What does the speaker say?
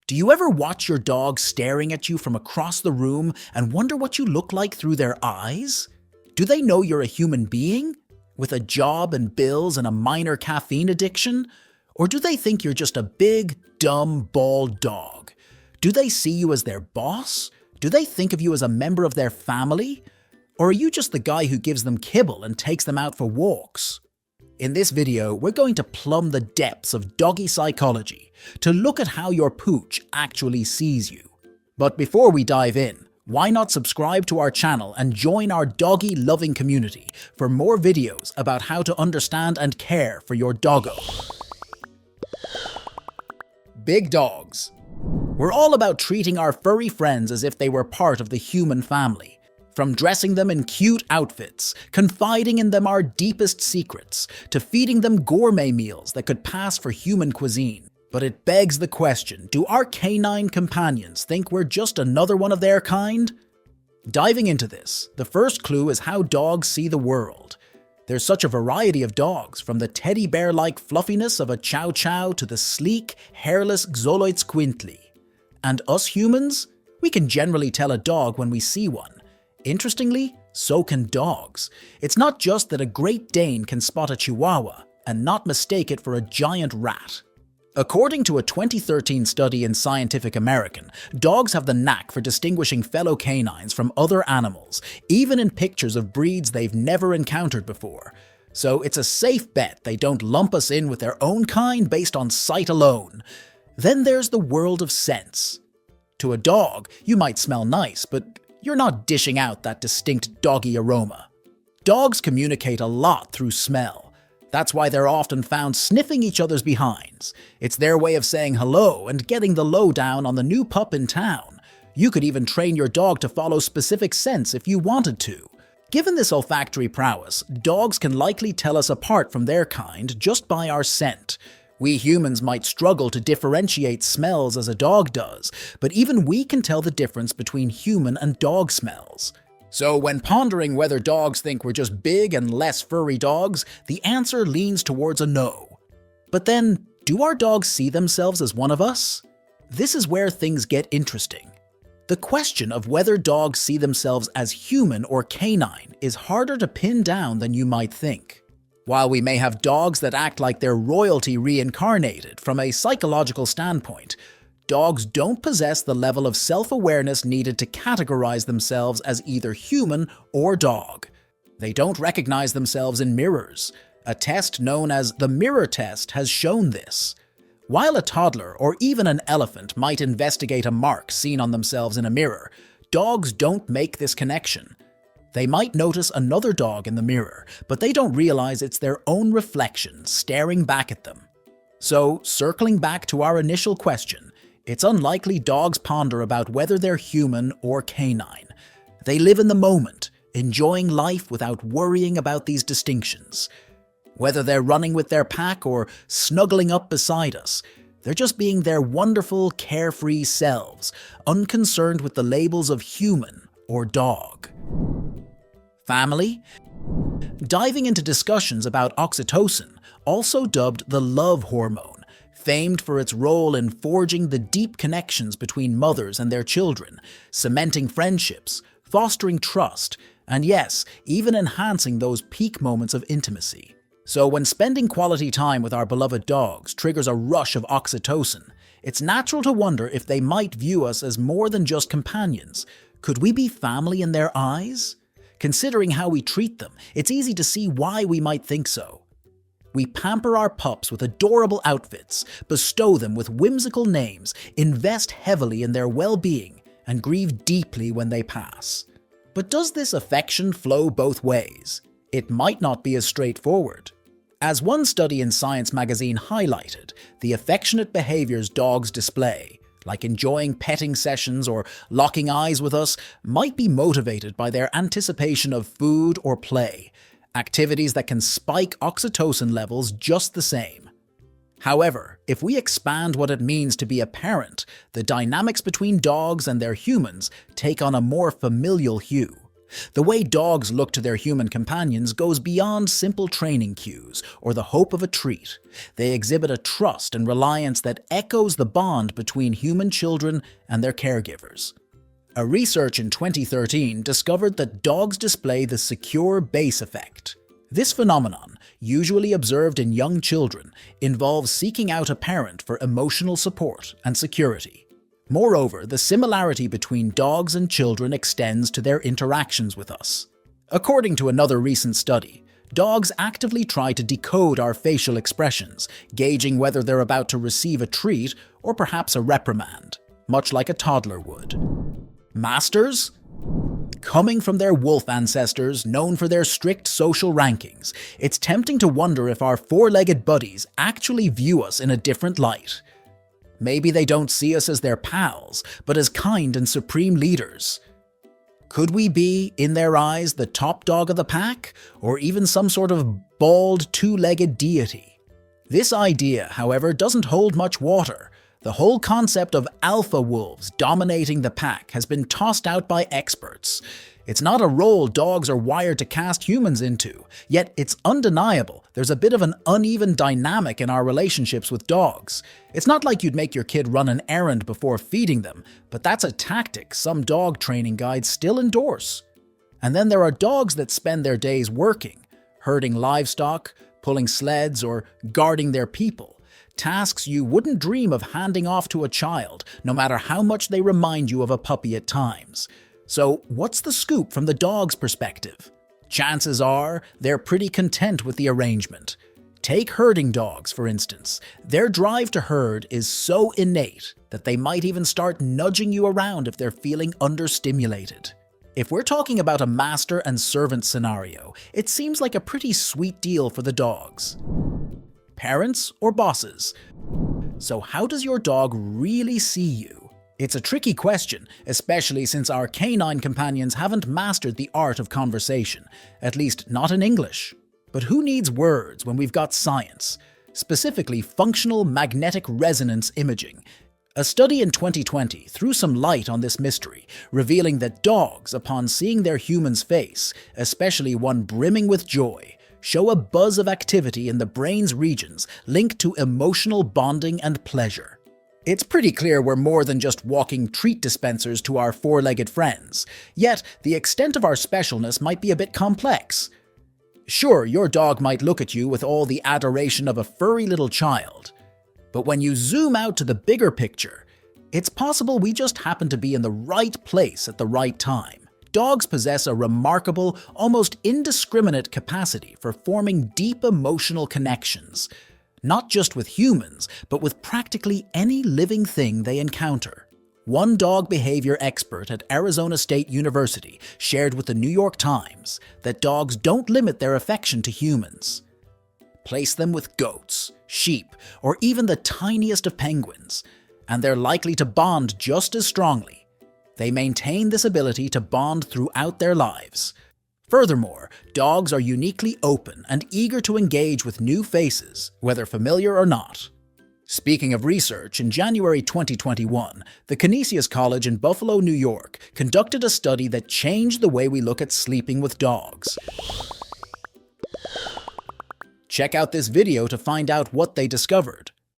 Do you ever watch your dog staring at you from across the room and wonder what you look like through their eyes? Do they know you're a human being with a job and bills and a minor caffeine addiction? Or do they think you're just a big, dumb, bald dog? Do they see you as their boss? Do they think of you as a member of their family? Or are you just the guy who gives them kibble and takes them out for walks? In this video, we're going to plumb the depths of doggy psychology to look at how your pooch actually sees you. But before we dive in, why not subscribe to our channel and join our doggy-loving community for more videos about how to understand and care for your doggo. Big dogs. We're all about treating our furry friends as if they were part of the human family. From dressing them in cute outfits, confiding in them our deepest secrets, to feeding them gourmet meals that could pass for human cuisine. But it begs the question, do our canine companions think we're just another one of their kind? Diving into this, the first clue is how dogs see the world. There's such a variety of dogs, from the teddy bear-like fluffiness of a chow chow to the sleek, hairless Xoloitzcuintli. Squintly. And us humans? We can generally tell a dog when we see one. Interestingly, so can dogs. It's not just that a Great Dane can spot a Chihuahua and not mistake it for a giant rat. According to a 2013 study in Scientific American, dogs have the knack for distinguishing fellow canines from other animals, even in pictures of breeds they've never encountered before. So it's a safe bet they don't lump us in with their own kind based on sight alone. Then there's the world of scents. To a dog, you might smell nice, but you're not dishing out that distinct doggy aroma. Dogs communicate a lot through smell. That's why they're often found sniffing each other's behinds. It's their way of saying hello and getting the lowdown on the new pup in town. You could even train your dog to follow specific scents if you wanted to. Given this olfactory prowess, dogs can likely tell us apart from their kind just by our scent. We humans might struggle to differentiate smells as a dog does, but even we can tell the difference between human and dog smells. So when pondering whether dogs think we're just big and less furry dogs, the answer leans towards a no. But then, do our dogs see themselves as one of us? This is where things get interesting. The question of whether dogs see themselves as human or canine is harder to pin down than you might think. While we may have dogs that act like they're royalty reincarnated from a psychological standpoint, dogs don't possess the level of self-awareness needed to categorize themselves as either human or dog. They don't recognize themselves in mirrors. A test known as the mirror test has shown this. While a toddler or even an elephant might investigate a mark seen on themselves in a mirror, dogs don't make this connection. They might notice another dog in the mirror, but they don't realize it's their own reflection staring back at them. So, circling back to our initial question, it's unlikely dogs ponder about whether they're human or canine. They live in the moment, enjoying life without worrying about these distinctions. Whether they're running with their pack or snuggling up beside us, they're just being their wonderful, carefree selves, unconcerned with the labels of human or dog. Family? Diving into discussions about oxytocin, also dubbed the love hormone, famed for its role in forging the deep connections between mothers and their children, cementing friendships, fostering trust, and yes, even enhancing those peak moments of intimacy. So when spending quality time with our beloved dogs triggers a rush of oxytocin, it's natural to wonder if they might view us as more than just companions. Could we be family in their eyes? Considering how we treat them, it's easy to see why we might think so. We pamper our pups with adorable outfits, bestow them with whimsical names, invest heavily in their well-being, and grieve deeply when they pass. But does this affection flow both ways? It might not be as straightforward. As one study in Science magazine highlighted, the affectionate behaviors dogs display, like enjoying petting sessions or locking eyes with us, might be motivated by their anticipation of food or play, activities that can spike oxytocin levels just the same. However, if we expand what it means to be a parent, the dynamics between dogs and their humans take on a more familial hue. The way dogs look to their human companions goes beyond simple training cues or the hope of a treat. They exhibit a trust and reliance that echoes the bond between human children and their caregivers. A research in 2013 discovered that dogs display the secure base effect. This phenomenon, usually observed in young children, involves seeking out a parent for emotional support and security. Moreover, the similarity between dogs and children extends to their interactions with us. According to another recent study, dogs actively try to decode our facial expressions, gauging whether they're about to receive a treat or perhaps a reprimand, much like a toddler would. Masters? Coming from their wolf ancestors, known for their strict social rankings, it's tempting to wonder if our four-legged buddies actually view us in a different light. Maybe they don't see us as their pals, but as kind and supreme leaders. Could we be, in their eyes, the top dog of the pack, or even some sort of bald, two-legged deity? This idea, however, doesn't hold much water. The whole concept of alpha wolves dominating the pack has been tossed out by experts. It's not a role dogs are wired to cast humans into, yet it's undeniable there's a bit of an uneven dynamic in our relationships with dogs. It's not like you'd make your kid run an errand before feeding them, but that's a tactic some dog training guides still endorse. And then there are dogs that spend their days working, herding livestock, pulling sleds, or guarding their people. Tasks you wouldn't dream of handing off to a child, no matter how much they remind you of a puppy at times. So, what's the scoop from the dog's perspective? Chances are they're pretty content with the arrangement. Take herding dogs, for instance. Their drive to herd is so innate that they might even start nudging you around if they're feeling understimulated. If we're talking about a master and servant scenario, it seems like a pretty sweet deal for the dogs. Parents or bosses? So how does your dog really see you? It's a tricky question, especially since our canine companions haven't mastered the art of conversation, at least not in English. But who needs words when we've got science? Specifically, functional magnetic resonance imaging. A study in 2020 threw some light on this mystery, revealing that dogs, upon seeing their human's face, especially one brimming with joy, show a buzz of activity in the brain's regions linked to emotional bonding and pleasure. It's pretty clear we're more than just walking treat dispensers to our four-legged friends, yet the extent of our specialness might be a bit complex. Sure, your dog might look at you with all the adoration of a furry little child, but when you zoom out to the bigger picture, it's possible we just happen to be in the right place at the right time. Dogs possess a remarkable, almost indiscriminate capacity for forming deep emotional connections, not just with humans, but with practically any living thing they encounter. One dog behavior expert at Arizona State University shared with the New York Times that dogs don't limit their affection to humans. Place them with goats, sheep, or even the tiniest of penguins, and they're likely to bond just as strongly. They maintain this ability to bond throughout their lives. Furthermore, dogs are uniquely open and eager to engage with new faces, whether familiar or not. Speaking of research, in January 2021, the Canisius College in Buffalo, New York, conducted a study that changed the way we look at sleeping with dogs. Check out this video to find out what they discovered.